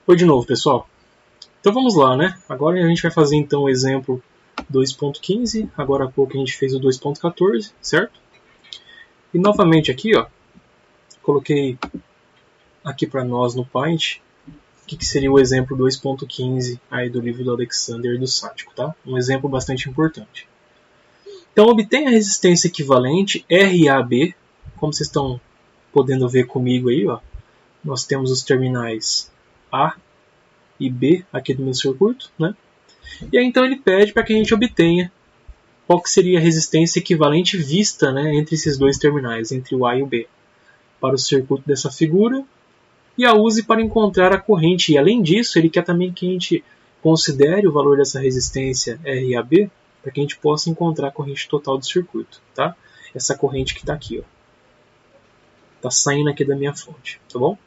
Oi de novo, pessoal. Então vamos lá, né? Agora a gente vai fazer então o exemplo 2.15. Agora há pouco a gente fez o 2.14, certo? E novamente aqui, ó, coloquei aqui para nós no Paint o que seria o exemplo 2.15 aí do livro do Alexander e do Sático, tá? Um exemplo bastante importante. Então obtenha a resistência equivalente RAB, como vocês estão podendo ver comigo aí, ó. Nós temos os terminais A e B aqui do meu circuito, né? E aí então ele pede para que a gente obtenha qual que seria a resistência equivalente vista, né, entre esses dois terminais, entre o A e o B, para o circuito dessa figura, e a use para encontrar a corrente. E além disso, ele quer também que a gente considere o valor dessa resistência RAB para que a gente possa encontrar a corrente total do circuito, tá? Essa corrente que está aqui, ó, está saindo aqui da minha fonte, tá bom?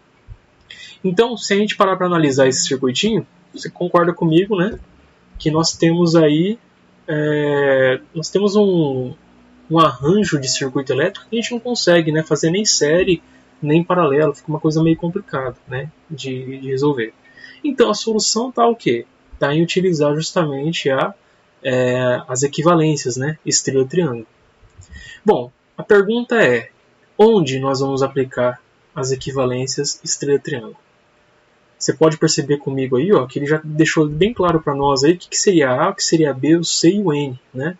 Então, se a gente parar para analisar esse circuitinho, você concorda comigo, né? Que nós temos aí um arranjo de circuito elétrico que a gente não consegue, né, fazer nem série, nem paralelo. Fica uma coisa meio complicada, né, de resolver. Então, a solução está o quê? Está em utilizar justamente as equivalências, né, estrela-triângulo. Bom, a pergunta é, onde nós vamos aplicar as equivalências estrela-triângulo? Você pode perceber comigo aí, ó, que ele já deixou bem claro para nós aí o que seria A, o que seria B, o C e o N, né?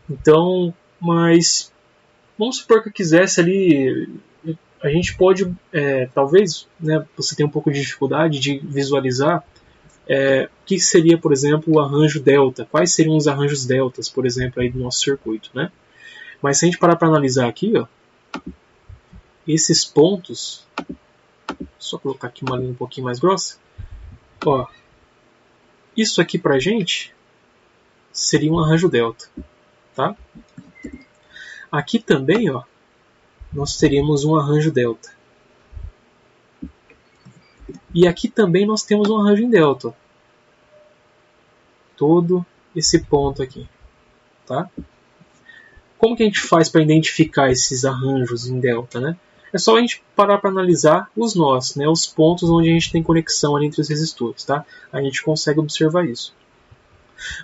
Então, mas vamos supor que eu quisesse ali, a gente pode, talvez, né, você tenha um pouco de dificuldade de visualizar o que seria, por exemplo, o arranjo delta. Quais seriam os arranjos deltas, por exemplo, aí do nosso circuito, né? Mas se a gente parar para analisar aqui, ó, esses pontos, só colocar aqui uma linha um pouquinho mais grossa, ó, isso aqui pra gente seria um arranjo delta, tá? Aqui também, ó, nós teríamos um arranjo delta. E aqui também nós temos um arranjo em delta, ó. Todo esse ponto aqui, tá? Como que a gente faz para identificar esses arranjos em delta, né? É só a gente parar para analisar os nós, né, os pontos onde a gente tem conexão ali entre os resistores, tá? A gente consegue observar isso.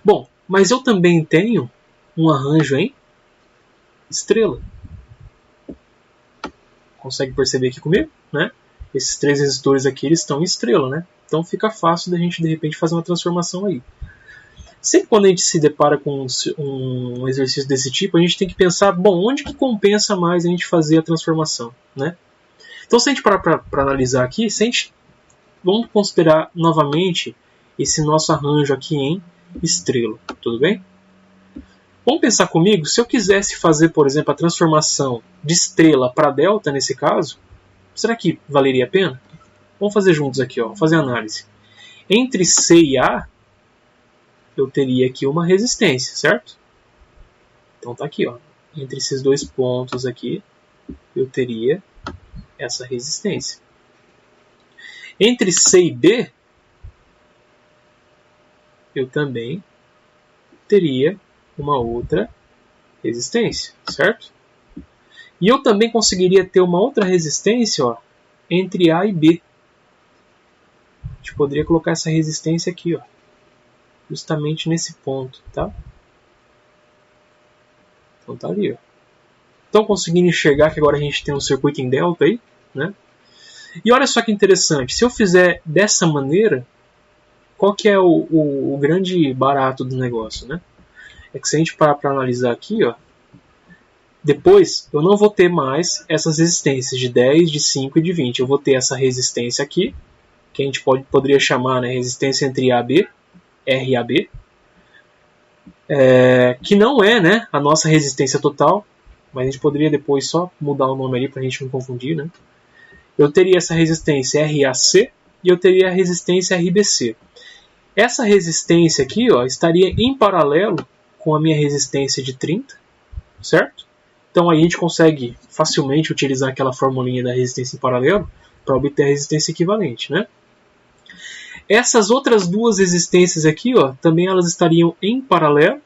Bom, mas eu também tenho um arranjo em estrela. Consegue perceber aqui comigo, né? Esses três resistores aqui, eles estão em estrela, né? Então fica fácil da gente de repente fazer uma transformação aí. Sempre quando a gente se depara com um exercício desse tipo, a gente tem que pensar, bom, onde que compensa mais a gente fazer a transformação, né? Então, se a gente parar para analisar aqui, vamos considerar novamente esse nosso arranjo aqui em estrela, tudo bem? Vamos pensar comigo, se eu quisesse fazer, por exemplo, a transformação de estrela para delta, nesse caso, será que valeria a pena? Vamos fazer juntos aqui, ó, fazer a análise. Entre C e A, eu teria aqui uma resistência, certo? Então tá aqui, ó. Entre esses dois pontos aqui, eu teria essa resistência. Entre C e B, eu também teria uma outra resistência, certo? E eu também conseguiria ter uma outra resistência, ó, entre A e B. A gente poderia colocar essa resistência aqui, ó, justamente nesse ponto, tá? Então tá ali, ó. Estão conseguindo enxergar que agora a gente tem um circuito em delta aí, né? E olha só que interessante, se eu fizer dessa maneira, qual que é o grande barato do negócio, né? É que se a gente parar para analisar aqui, ó, depois eu não vou ter mais essas resistências de 10, de 5 e de 20. Eu vou ter essa resistência aqui, que a gente poderia chamar, né, resistência entre A e B, RAB, que não é, né, a nossa resistência total, mas a gente poderia depois só mudar o nome ali para a gente não confundir, né? Eu teria essa resistência RAC e eu teria a resistência RBC. Essa resistência aqui, ó, estaria em paralelo com a minha resistência de 30, certo? Então aí a gente consegue facilmente utilizar aquela formulinha da resistência em paralelo para obter a resistência equivalente, né? Essas outras duas resistências aqui, ó, também elas estariam em paralelo,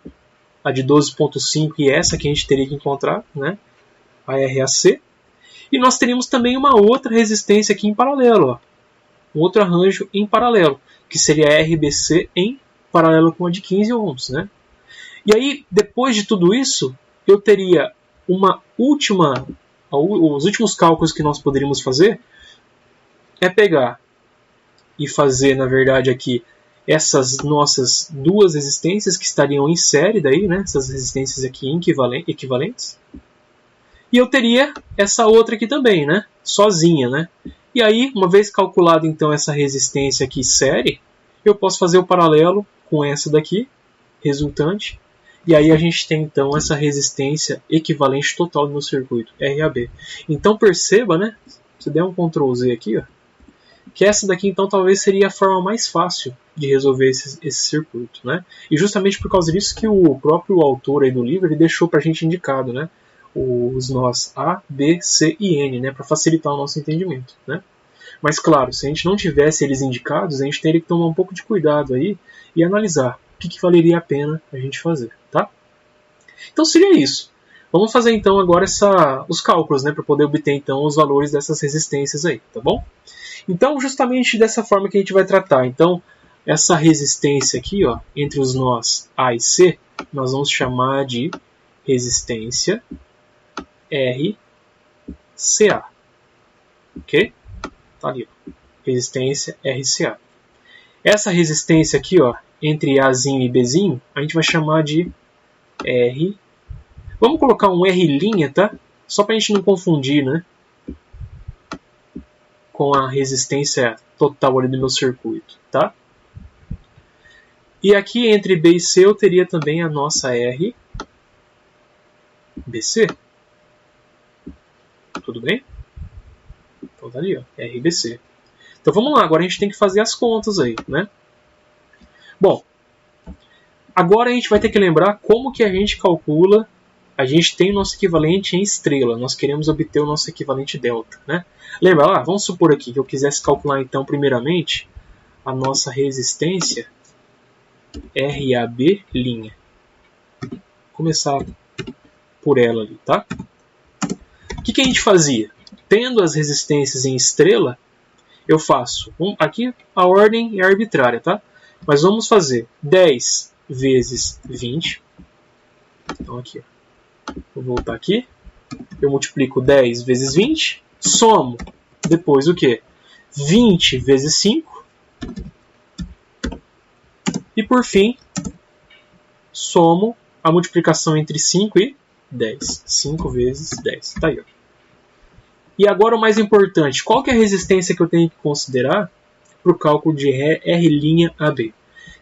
a de 12.5 e essa que a gente teria que encontrar, né? A RAC. E nós teríamos também uma outra resistência aqui em paralelo, ó, um outro arranjo em paralelo, que seria a RBC em paralelo com a de 15 ohms, né? E aí, depois de tudo isso, eu teria os últimos cálculos que nós poderíamos fazer é pegar e fazer, na verdade, aqui essas nossas duas resistências que estariam em série daí, né? Essas resistências aqui equivalentes. E eu teria essa outra aqui também, né? Sozinha, né? E aí, uma vez calculada então essa resistência aqui série, eu posso fazer o paralelo com essa daqui, resultante. E aí a gente tem então essa resistência equivalente total do meu circuito, RAB. Então perceba, né? Se der um Ctrl Z aqui, ó, que essa daqui então talvez seria a forma mais fácil de resolver esse circuito, né? E justamente por causa disso que o próprio autor aí do livro ele deixou para a gente indicado, né? Os nós A, B, C e N, né? Para facilitar o nosso entendimento, né? Mas claro, se a gente não tivesse eles indicados, a gente teria que tomar um pouco de cuidado aí e analisar o que valeria a pena a gente fazer, tá? Então seria isso. Vamos fazer então agora os cálculos, né? Para poder obter então os valores dessas resistências aí, tá bom? Então, justamente dessa forma que a gente vai tratar. Então, essa resistência aqui, ó, entre os nós A e C, nós vamos chamar de resistência RCA. Ok? Tá ali, ó. Resistência RCA. Essa resistência aqui, ó, entre Azinho e Bzinho, a gente vai chamar de R. Vamos colocar um R', tá? Só para a gente não confundir, né? Com a resistência total ali do meu circuito, tá? E aqui entre B e C eu teria também a nossa RBC. Tudo bem? Então tá ali, ó, RBC. Então vamos lá, agora a gente tem que fazer as contas aí, né? Bom, agora a gente vai ter que lembrar como que a gente calcula. A gente tem o nosso equivalente em estrela, nós queremos obter o nosso equivalente delta, né? Lembra lá, vamos supor aqui que eu quisesse calcular então primeiramente a nossa resistência RAB'. Começar por ela ali, tá? O que a gente fazia? Tendo as resistências em estrela, eu faço, aqui a ordem é arbitrária, tá? Mas vamos fazer 10 vezes 20. Então aqui, ó. Vou voltar aqui. Eu multiplico 10 vezes 20. Somo depois o quê? 20 vezes 5. E por fim, somo a multiplicação entre 5 e 10. 5 vezes 10. Tá aí, ó. E agora o mais importante. Qual que é a resistência que eu tenho que considerar para o cálculo de R'AB?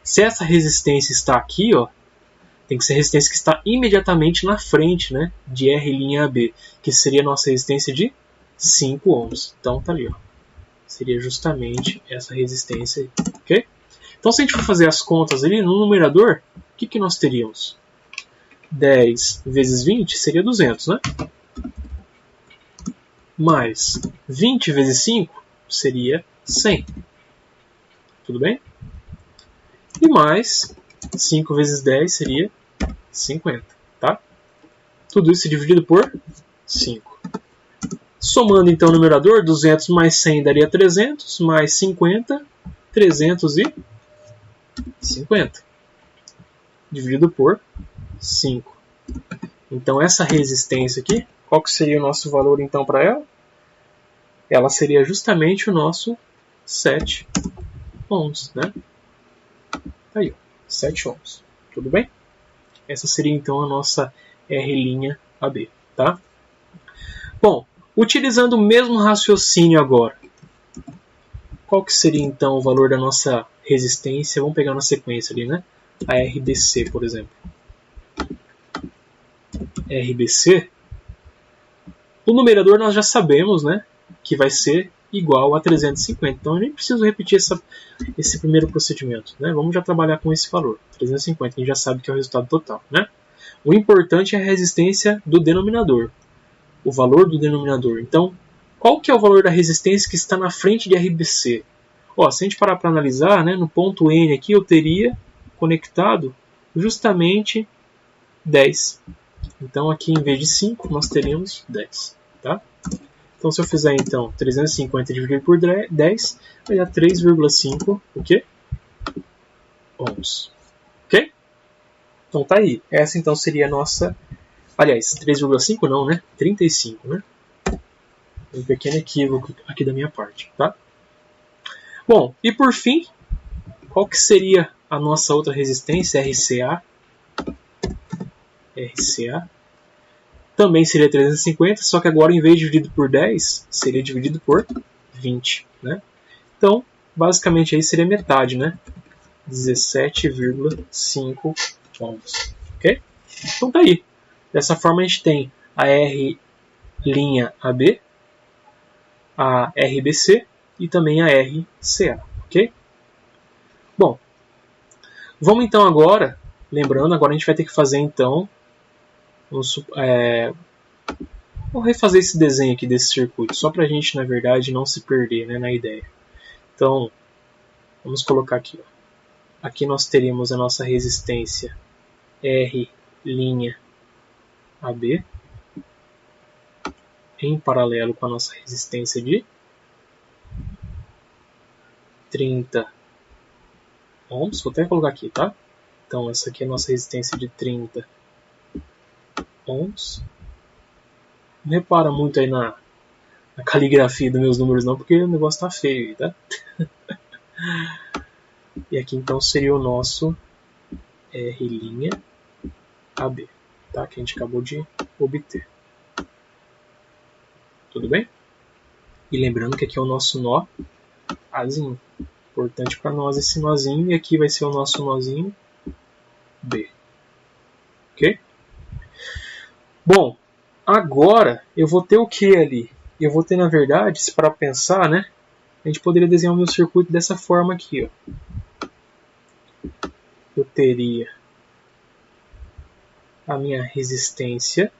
Se essa resistência está aqui, ó, tem que ser a resistência que está imediatamente na frente, né, de R'AB, que seria a nossa resistência de 5 ohms. Então tá ali, ó. Seria justamente essa resistência aí, ok? Então se a gente for fazer as contas ali, no numerador, o que nós teríamos? 10 vezes 20 seria 200, né? Mais 20 vezes 5 seria 100. Tudo bem? E mais 5 vezes 10 seria 50, tá? Tudo isso dividido por 5. Somando então o numerador, 200 mais 100 daria 300, mais 50, 350. Dividido por 5. Então essa resistência aqui, qual que seria o nosso valor então para ela? Ela seria justamente o nosso 7 ohms, né? Aí, ó, 7 ohms. Tudo bem? Essa seria então a nossa R'AB, tá? Bom, utilizando o mesmo raciocínio agora, qual que seria então o valor da nossa resistência? Vamos pegar na sequência ali, né? A RBC, por exemplo. RBC, o numerador nós já sabemos, né, que vai ser igual a 350. Então, eu nem preciso repetir esse primeiro procedimento, né? Vamos já trabalhar com esse valor, 350, que a gente já sabe que é o resultado total, né? O importante é a resistência do denominador, o valor do denominador. Então, qual que é o valor da resistência que está na frente de RBC? Ó, se a gente parar para analisar, né, no ponto N aqui eu teria conectado justamente 10. Então, aqui em vez de 5, nós teríamos 10. Tá? Então, se eu fizer, então, 350 dividido por 10, vai dar 3,5 o quê? Ohms. Ok? Então, tá aí. Essa, então, seria a nossa... Aliás, 3,5 não, né? 35, né? Um pequeno equívoco aqui da minha parte, tá? Bom, e por fim, qual que seria a nossa outra resistência, RCA? RCA também seria 350, só que agora em vez de dividido por 10, seria dividido por 20, né? Então, basicamente aí seria metade, né? 17,5 ohms, ok? Então tá aí. Dessa forma a gente tem a R' AB, a RBC e também a RCA, ok? Bom, vamos então agora, lembrando, agora a gente vai ter que fazer então, vou refazer esse desenho aqui desse circuito, só para a gente, na verdade, não se perder, né, na ideia. Então, vamos colocar aqui. Ó. Aqui nós teríamos a nossa resistência R' AB em paralelo com a nossa resistência de 30 ohms. Vou até colocar aqui, tá? Então, essa aqui é a nossa resistência de 30 ohms. Não repara muito aí na caligrafia dos meus números não, porque o negócio tá feio aí, tá? E aqui então seria o nosso R' AB, tá? Que a gente acabou de obter. Tudo bem? E lembrando que aqui é o nosso nó Azinho. Importante para nós esse nozinho. E aqui vai ser o nosso nozinho B. Ok? Bom, agora eu vou ter o que ali? Eu vou ter, na verdade, se para pensar, né? A gente poderia desenhar o meu circuito dessa forma aqui, ó. Eu teria a minha resistência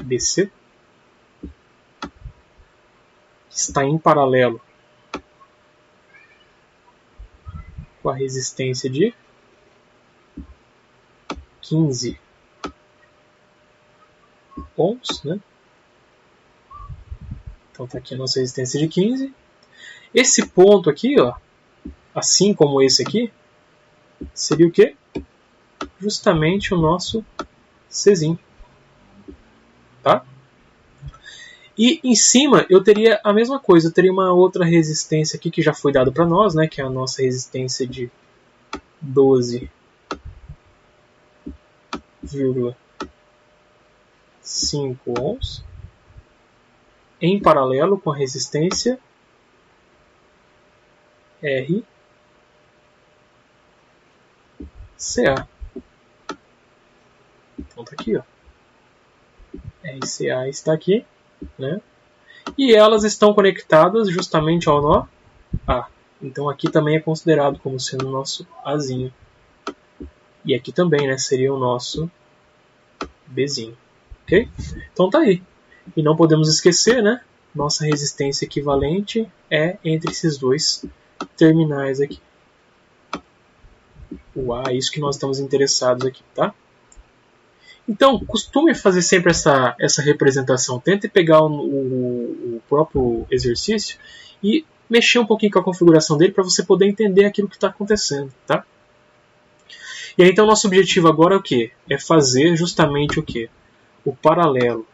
RBC, que está em paralelo com a resistência de 15 ohms, né? Então tá aqui a nossa resistência de 15. Esse ponto aqui, ó, assim como esse aqui, seria o quê? Justamente o nosso Czinho, tá? E em cima eu teria a mesma coisa, eu teria uma outra resistência aqui que já foi dado para nós, né, que é a nossa resistência de 12,5 ohms, em paralelo com a resistência RCA. Então tá aqui, ó. RCA está aqui, né? E elas estão conectadas justamente ao nó A. Então aqui também é considerado como sendo o nosso Azinho. E aqui também, né, seria o nosso Bzinho. Ok? Então tá aí. E não podemos esquecer, né? Nossa resistência equivalente é entre esses dois terminais aqui. O A é isso que nós estamos interessados aqui, tá? Então, costume fazer sempre essa representação. Tente pegar o próprio exercício e mexer um pouquinho com a configuração dele para você poder entender aquilo que está acontecendo, tá? E aí, então, nosso objetivo agora é o quê? É fazer justamente o quê? O paralelo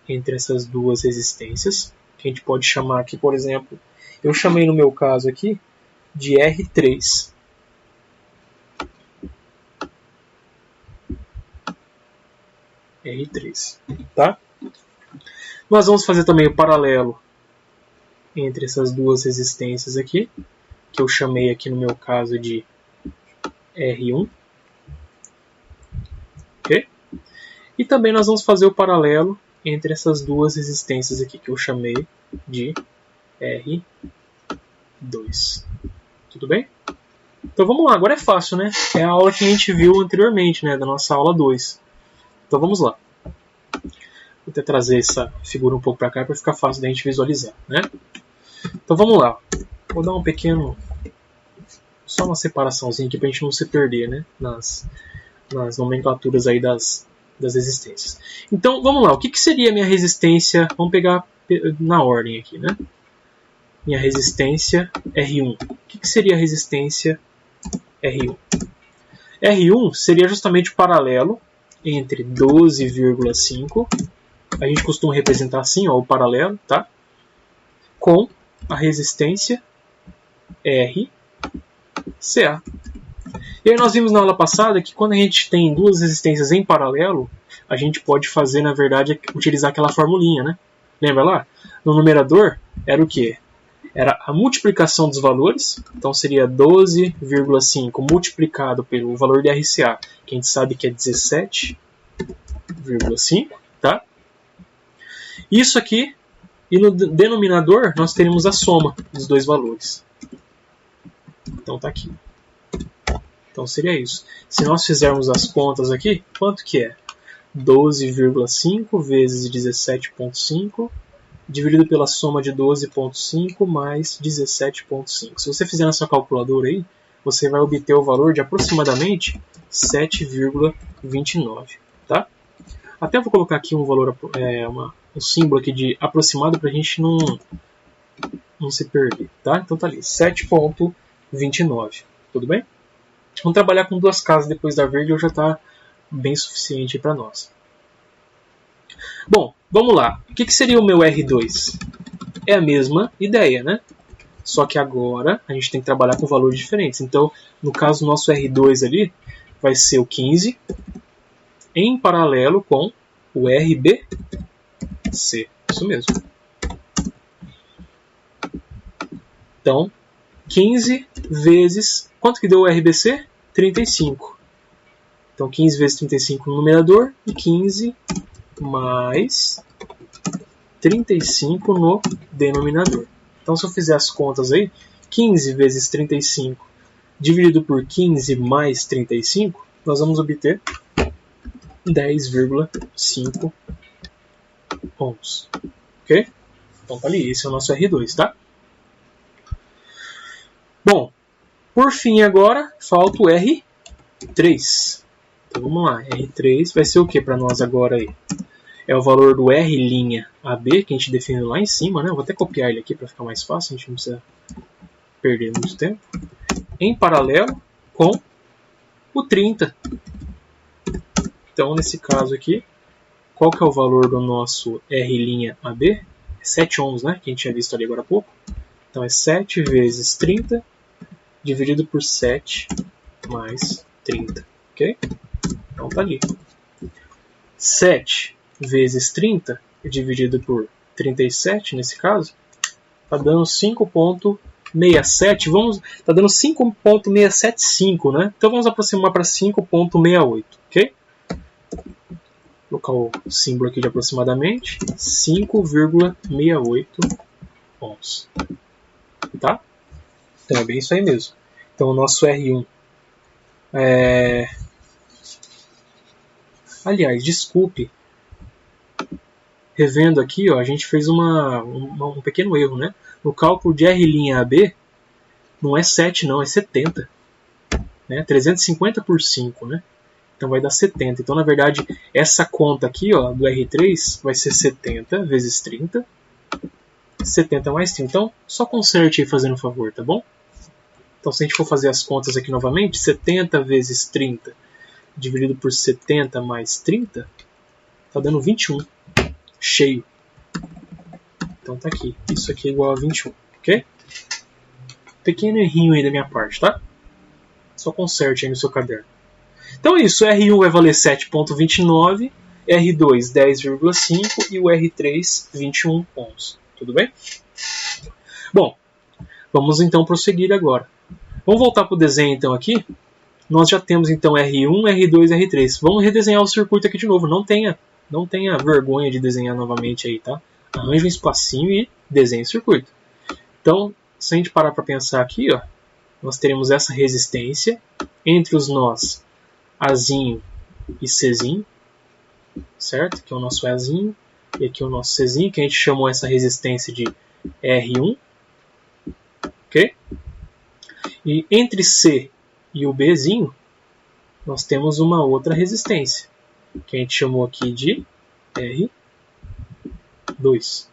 entre essas duas resistências, que a gente pode chamar aqui, por exemplo, eu chamei no meu caso aqui de R3. R3, tá? Nós vamos fazer também o paralelo entre essas duas resistências aqui, que eu chamei aqui no meu caso de R1. Ok? E também nós vamos fazer o paralelo entre essas duas resistências aqui, que eu chamei de R2. Tudo bem? Então vamos lá, agora é fácil, né? É a aula que a gente viu anteriormente, né? Da nossa aula 2. Então vamos lá. Vou até trazer essa figura um pouco para cá para ficar fácil da gente visualizar, né? Então vamos lá. Vou dar um pequeno... Só uma separaçãozinha aqui para a gente não se perder, né? Nas nomenclaturas aí das das resistências. Então, vamos lá. O que seria a minha resistência? Vamos pegar na ordem aqui, né? Minha resistência R1. O que seria a resistência R1? R1 seria justamente o paralelo entre 12,5, a gente costuma representar assim, ó, o paralelo, tá? Com a resistência RCA. E aí nós vimos na aula passada que quando a gente tem duas resistências em paralelo, a gente pode fazer, na verdade, utilizar aquela formulinha, né? Lembra lá? No numerador era o quê? Era a multiplicação dos valores, então seria 12,5 multiplicado pelo valor de RCA, que a gente sabe que é 17,5, tá? Isso aqui, e no denominador nós teremos a soma dos dois valores. Então tá aqui. Então seria isso. Se nós fizermos as contas aqui, quanto que é? 12,5 vezes 17,5 dividido pela soma de 12,5 mais 17,5. Se você fizer na sua calculadora aí, você vai obter o valor de aproximadamente 7,29. Tá? Até vou colocar aqui um valor, um símbolo aqui de aproximado para a gente não se perder. Tá? Então tá ali, 7,29. Tudo bem? Vamos trabalhar com duas casas depois da verde, já está bem suficiente para nós. Bom, vamos lá. O que seria o meu R2? É a mesma ideia, né? Só que agora a gente tem que trabalhar com valores diferentes. Então, no caso, o nosso R2 ali vai ser o 15 em paralelo com o RBC. Isso mesmo. Então, 15 vezes... Quanto que deu o RBC? 35. Então, 15 vezes 35 no numerador e 15 mais 35 no denominador. Então, se eu fizer as contas aí, 15 vezes 35 dividido por 15 mais 35, nós vamos obter 10,5 ohms. Ok? Então, tá ali. Esse é o nosso R2, tá? Bom, por fim agora, falta o R3. Então, vamos lá. R3 vai ser o que para nós agora aí? É o valor do R',AB, que a gente definiu lá em cima, né? Vou até copiar ele aqui para ficar mais fácil, a gente não precisa perder muito tempo. Em paralelo com o 30. Então, nesse caso aqui, qual que é o valor do nosso R',AB? É 7 ohms, né? Que a gente tinha visto ali agora há pouco. Então, é 7 vezes 30 dividido por 7 mais 30. Ok? Então, tá ali. 7 vezes 30 dividido por 37, nesse caso, está dando 5,67. Está dando 5,675, né? Então vamos aproximar para 5,68, ok? Vou colocar o símbolo aqui de aproximadamente 5,68 ohms. Tá? Então é bem isso aí mesmo. Então o nosso R1 Aliás, desculpe. Revendo aqui, ó, a gente fez um pequeno erro, né? No cálculo de R',AB, não é 7 não, é 70. Né? 350 por 5, né? Então vai dar 70. Então, na verdade, essa conta aqui, ó, do R3 vai ser 70 vezes 30. 70 mais 30. Então, só conserte aí fazendo um favor, tá bom? Então, se a gente for fazer as contas aqui novamente, 70 vezes 30 dividido por 70 mais 30, tá dando 21. Cheio. Então tá aqui. Isso aqui é igual a 21, ok? Pequeno errinho aí da minha parte, tá? Só conserte aí no seu caderno. Então é isso. R1 vai valer 7,29, R2 10,5 e o R3 21 ohms. Tudo bem? Bom, vamos então prosseguir agora. Vamos voltar para o desenho então aqui. Nós já temos então R1, R2 e R3. Vamos redesenhar o circuito aqui de novo. Não tenha vergonha de desenhar novamente aí, tá? Arranje um espacinho e desenhe o circuito. Então, se a gente parar para pensar aqui, ó, nós teremos essa resistência entre os nós Azinho e Czinho, certo? Que é o nosso Azinho e aqui é o nosso Czinho, que a gente chamou essa resistência de R1, ok? E entre C e o Bzinho, nós temos uma outra resistência, que a gente chamou aqui de R2.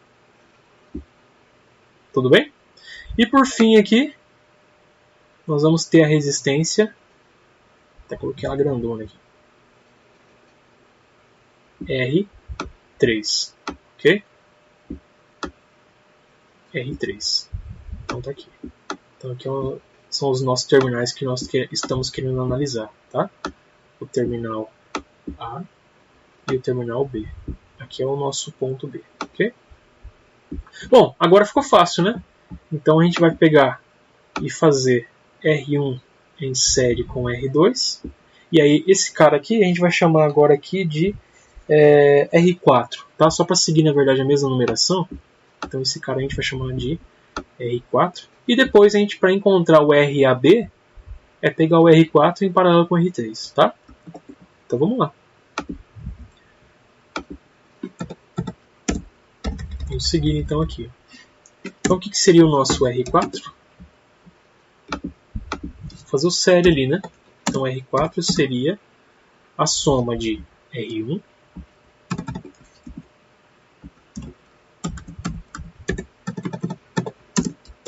Tudo bem? E por fim aqui, nós vamos ter a resistência, até coloquei ela grandona aqui, R3, ok? R3. Então tá aqui. Então aqui são os nossos terminais que nós estamos querendo analisar, tá? O terminal A e o terminal B. Aqui é o nosso ponto B, ok? Bom, agora ficou fácil, né? Então a gente vai pegar e fazer R1 em série com R2. E aí esse cara aqui a gente vai chamar agora aqui de R4, tá? Só para seguir na verdade a mesma numeração. Então esse cara a gente vai chamar de R4. E depois a gente, para encontrar o RAB, é pegar o R4 em paralelo com o R3, tá? Então vamos lá. Vamos seguir então aqui. Então o que seria o nosso R4? Vou fazer o série ali, né? Então R4 seria a soma de R1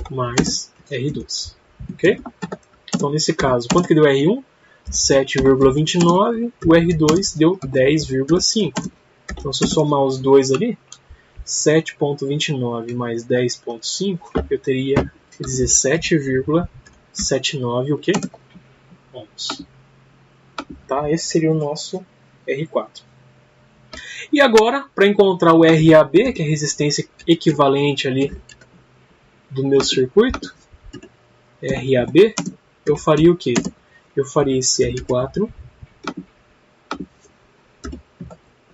mais R2, ok? Então nesse caso, quanto que deu R1? 7,29, o R2 deu 10,5. Então se eu somar os dois ali, 7,29 mais 10,5, eu teria 17,79 o quê? Ohms. Tá? Esse seria o nosso R4. E agora, para encontrar o RAB, que é a resistência equivalente ali do meu circuito, RAB, eu faria o quê? Eu faria esse R4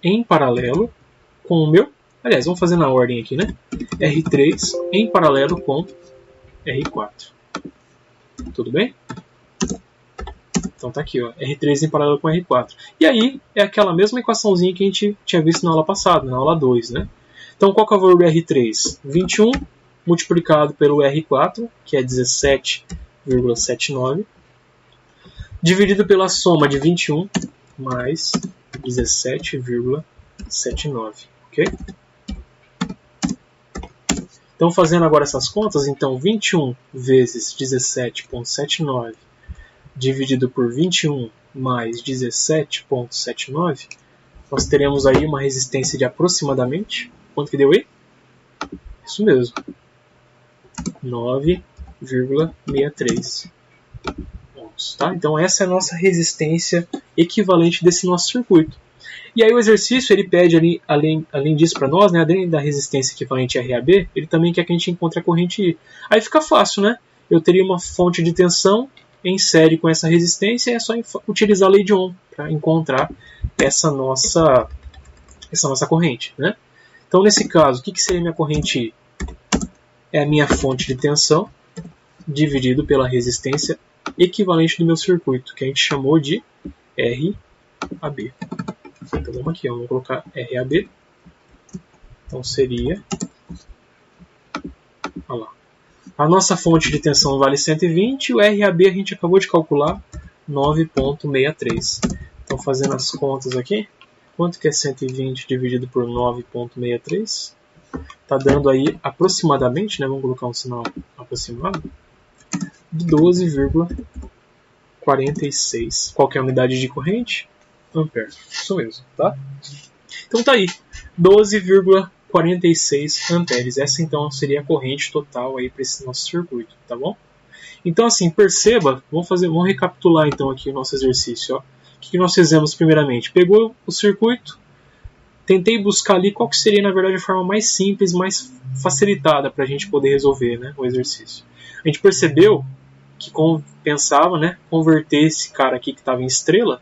em paralelo com o meu... Aliás, vamos fazer na ordem aqui, né? R3 em paralelo com R4. Tudo bem? Então tá aqui, ó, R3 em paralelo com R4. E aí é aquela mesma equaçãozinha que a gente tinha visto na aula passada, na aula 2, né? Então qual que é o valor do R3? 21 multiplicado pelo R4, que é 17,79, dividido pela soma de 21 mais 17,79, ok? Então, fazendo agora essas contas, então 21 vezes 17,79 dividido por 21 mais 17,79, nós teremos aí uma resistência de aproximadamente, quanto que deu aí? Isso mesmo, 9,63 ohms. Tá? Então essa é a nossa resistência equivalente desse nosso circuito. E aí o exercício ele pede, além disso para nós, né, além da resistência equivalente RAB, ele também quer que a gente encontre a corrente I. Aí fica fácil, né? Eu teria uma fonte de tensão em série com essa resistência e é só utilizar a lei de Ohm para encontrar essa nossa corrente, né? Então nesse caso, o que seria minha corrente I? É a minha fonte de tensão dividido pela resistência equivalente do meu circuito, que a gente chamou de RAB. Então vamos aqui, vamos colocar RAB. Então seria... Olha lá. A nossa fonte de tensão vale 120, o RAB a gente acabou de calcular 9,63. Então fazendo as contas aqui, quanto que é 120 dividido por 9,63? Está dando aí aproximadamente, né, vamos colocar um sinal aproximado, de 12,46. Qual que é a unidade de corrente? Ampere. Isso mesmo, tá? Então tá aí, 12,46 amperes. Essa então seria a corrente total aí para esse nosso circuito, tá bom? Então assim, perceba, vamos recapitular então aqui o nosso exercício, ó. O que nós fizemos primeiramente? Pegou o circuito, tentei buscar ali qual que seria na verdade a forma mais simples, mais facilitada para a gente poder resolver, né, o exercício. A gente percebeu que compensava, né, converter esse cara aqui que estava em estrela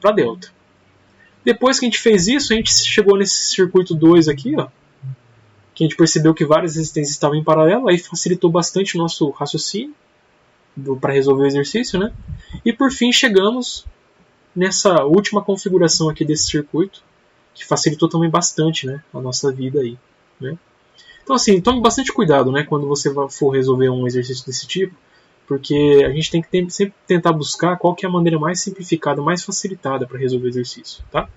para delta. Depois que a gente fez isso, a gente chegou nesse circuito 2 aqui, ó, que a gente percebeu que várias resistências estavam em paralelo, aí facilitou bastante o nosso raciocínio para resolver o exercício, né? E por fim chegamos nessa última configuração aqui desse circuito, que facilitou também bastante, né, a nossa vida aí, né? Então assim, tome bastante cuidado, né, quando você for resolver um exercício desse tipo, porque a gente tem que sempre tentar buscar qual que é a maneira mais simplificada, mais facilitada para resolver o exercício, tá?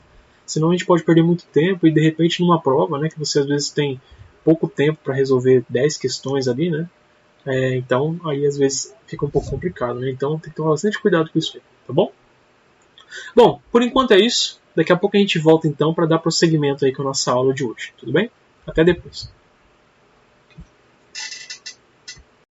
senão a gente pode perder muito tempo e de repente numa prova, né, que você às vezes tem pouco tempo para resolver 10 questões ali, né? Então aí às vezes fica um pouco complicado, né? Então tem que tomar bastante cuidado com isso aí, tá bom? Bom, por enquanto é isso. Daqui a pouco a gente volta então para dar prosseguimento aí com a nossa aula de hoje, tudo bem? Até depois.